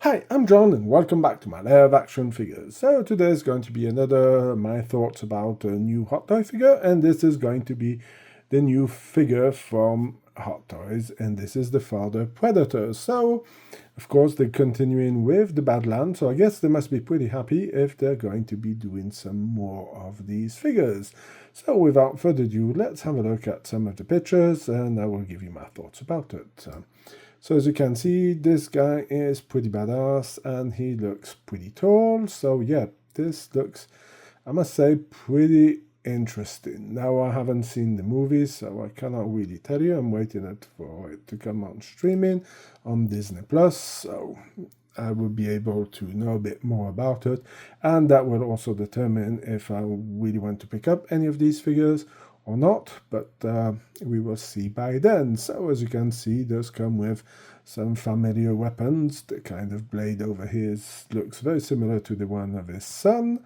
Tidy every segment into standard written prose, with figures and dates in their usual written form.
Hi, I'm John and welcome back to my Lair of Action Figures. So today is going to be another my thoughts about a new Hot Toy figure, and this is going to be the new figure from Hot Toys, and this is the father Predator. So of course they're continuing with the Badlands, so I guess they must be pretty happy if they're going to be doing some more of these figures. So without further ado, let's have a look at some of the pictures and I will give you my thoughts about it. So as you can see, this guy is pretty badass and he looks pretty tall. So yeah, this looks, I must say, pretty interesting. Now I haven't seen the movie, so I cannot really tell you. I'm waiting for it to come on streaming on Disney Plus. So I will be able to know a bit more about it, and that will also determine if I really want to pick up any of these figures or not, but we will see by then. So as you can see, does come with some familiar weapons. The kind of blade over here looks very similar to the one of his son.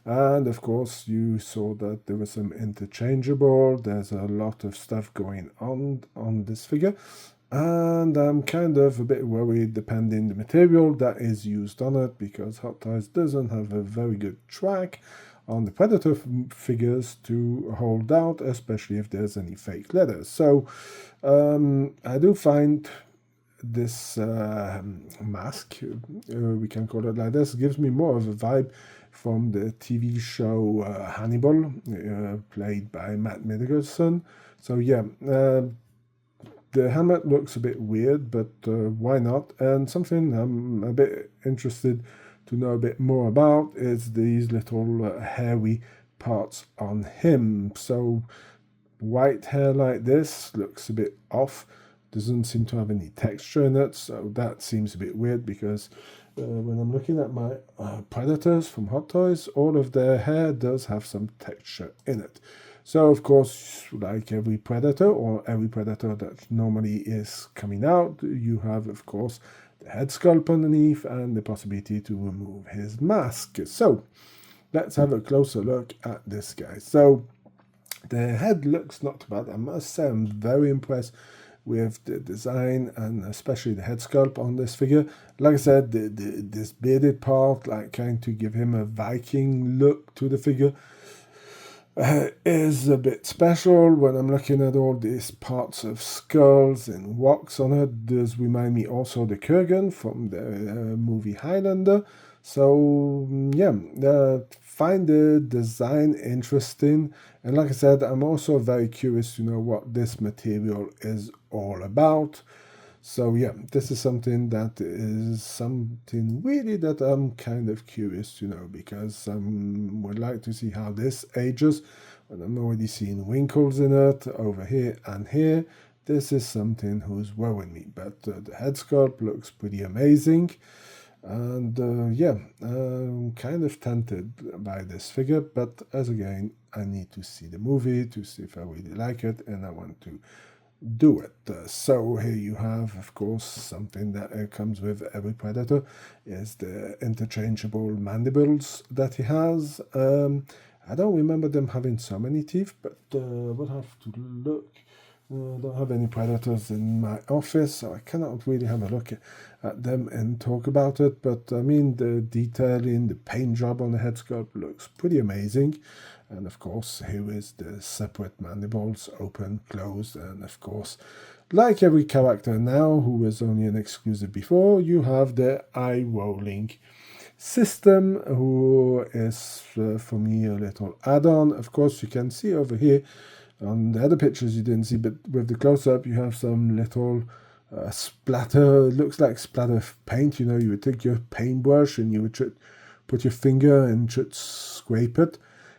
And of course you saw that there was some interchangeable. There's a lot of stuff going on this figure. And I'm kind of a bit worried depending the material that is used on it, because Hot Toys doesn't have a very good track on the Predator figures to hold out, especially if there's any fake leather. So I do find this mask, we can call it like this, gives me more of a vibe from the TV show Hannibal, played by Matt Mickelson. So yeah, the helmet looks a bit weird, but why not? And something I'm a bit interested to know a bit more about is these little hairy parts on him. So white hair like this looks a bit off, doesn't seem to have any texture in it, so that seems a bit weird, because when I'm looking at my Predators from Hot Toys, all of their hair does have some texture in it. So of course, like every Predator, or every Predator that normally is coming out, you have of course the head sculpt underneath and the possibility to remove his mask. So let's have a closer look at this guy. So the head looks not bad. I must say I'm very impressed with the design and especially the head sculpt on this figure. Like I said, this bearded part, like trying to give him a Viking look to the figure, is a bit special. When I'm looking at all these parts of skulls and rocks on it, does remind me also the Kurgan from the movie Highlander. So yeah, find the design interesting, and like I said, I'm also very curious to know what this material is all about. So yeah, this is something really that I'm kind of curious to know, because I would like to see how this ages. And I'm already seeing wrinkles in it over here and here. This is something who's worrying me, but the head sculpt looks pretty amazing. And yeah, I'm kind of tempted by this figure, but as again, I need to see the movie to see if I really like it, and I want to do it. So here you have, of course, something that comes with every Predator, is the interchangeable mandibles that he has. I don't remember them having so many teeth, but we'll have to look. I don't have any Predators in my office, so I cannot really have a look at them and talk about it. But I mean, the detailing, the paint job on the head sculpt looks pretty amazing. And of course, here is the separate mandibles, open, closed, and of course, like every character now who was only an exclusive before, you have the eye rolling system, who is for me a little add-on. Of course, you can see over here on the other pictures you didn't see, but with the close-up you have some little splatter. It looks like splatter of paint. You know, you would take your paintbrush and you would put your finger and should scrape it,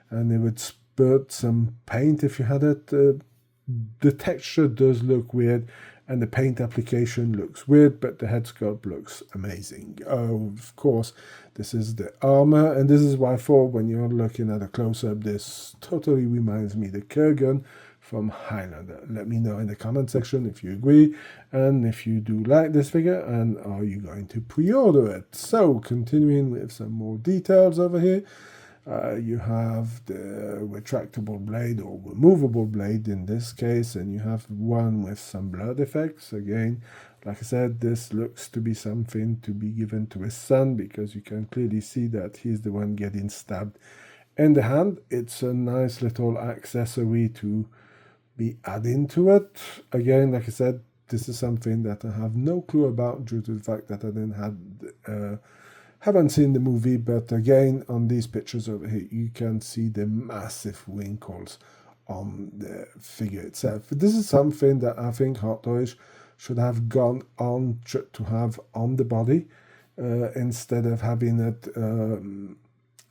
and it would spurt some paint if you had it. The texture does look weird, and the paint application looks weird, but the head sculpt looks amazing. Oh, of course, this is the armor, and this is why I thought when you're looking at a close-up, this totally reminds me of the Kurgan from Highlander. Let me know in the comment section if you agree, and if you do like this figure, and are you going to pre-order it. So, continuing with some more details over here. You have the retractable blade, or removable blade in this case, and you have one with some blood effects. Again, Like I said, this looks to be something to be given to his son, because you can clearly see that he's the one getting stabbed in the hand. It's a nice little accessory to be adding to it. Again, like I said, this is something that I have no clue about due to the fact that I haven't seen the movie. But again, on these pictures over here, you can see the massive wrinkles on the figure itself. This is something that I think Hot Toys should have gone on to have on the body, instead of having it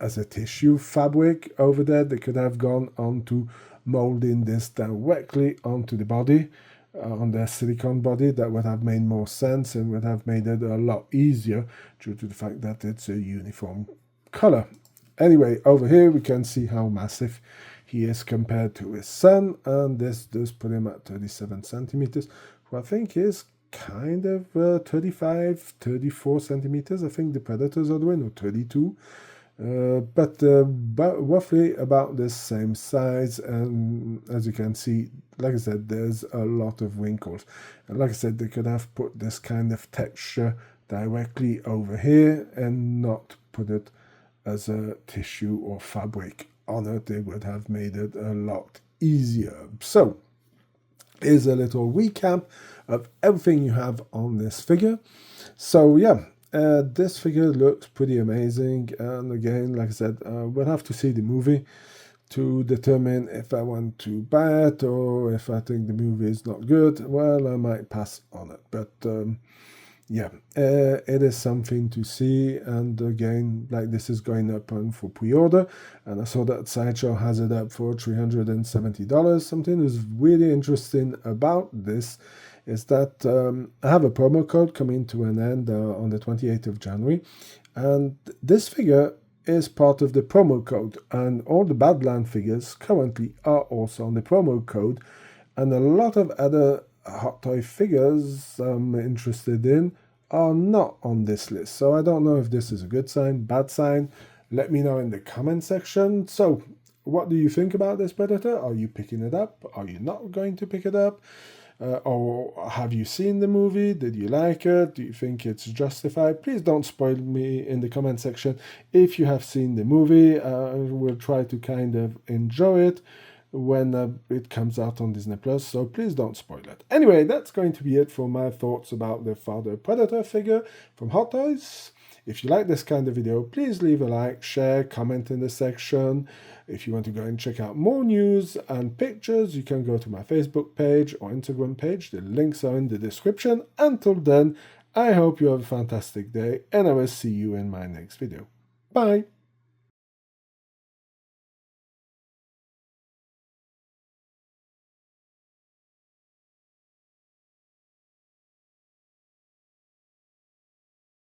as a tissue fabric over there. They could have gone on to molding this directly onto the body, on their silicone body. That would have made more sense and would have made it a lot easier due to the fact that it's a uniform color. Anyway, over here we can see how massive he is compared to his son, and this does put him at 37 centimeters, who I think is kind of 35, 34 centimeters. I think the Predators are doing, or 32. But roughly about the same size, and as you can see, like I said, there's a lot of wrinkles, and like I said, they could have put this kind of texture directly over here and not put it as a tissue or fabric on it. They would have made it a lot easier. So here's a little recap of everything you have on this figure. So yeah, this figure looks pretty amazing, and again, like I said, we'll have to see the movie to determine if I want to buy it, or if I think the movie is not good, well, I might pass on it. But yeah, it is something to see, and again, like, this is going up on for pre-order, and I saw that Sideshow has it up for $370. Something is really interesting about this is that I have a promo code coming to an end on the 28th of January, and this figure is part of the promo code, and all the Badlands figures currently are also on the promo code, and a lot of other Hot Toy figures I'm interested in are not on this list. So I don't know if this is a good sign, bad sign. Let me know in the comment section. So what do you think about this Predator? Are you picking it up? Are you not going to pick it up? Or have you seen the movie? Did you like it? Do you think it's justified? Please don't spoil me in the comment section. If you have seen the movie, we'll try to kind of enjoy it when it comes out on Disney Plus, so please don't spoil it. Anyway, that's going to be it for my thoughts about the Father Predator figure from Hot Toys. If you like this kind of video, please leave a like, share, comment in the section. If you want to go and check out more news and pictures, you can go to my Facebook page or Instagram page. The links are in the description. Until then, I hope you have a fantastic day, and I will see you in my next video. Bye!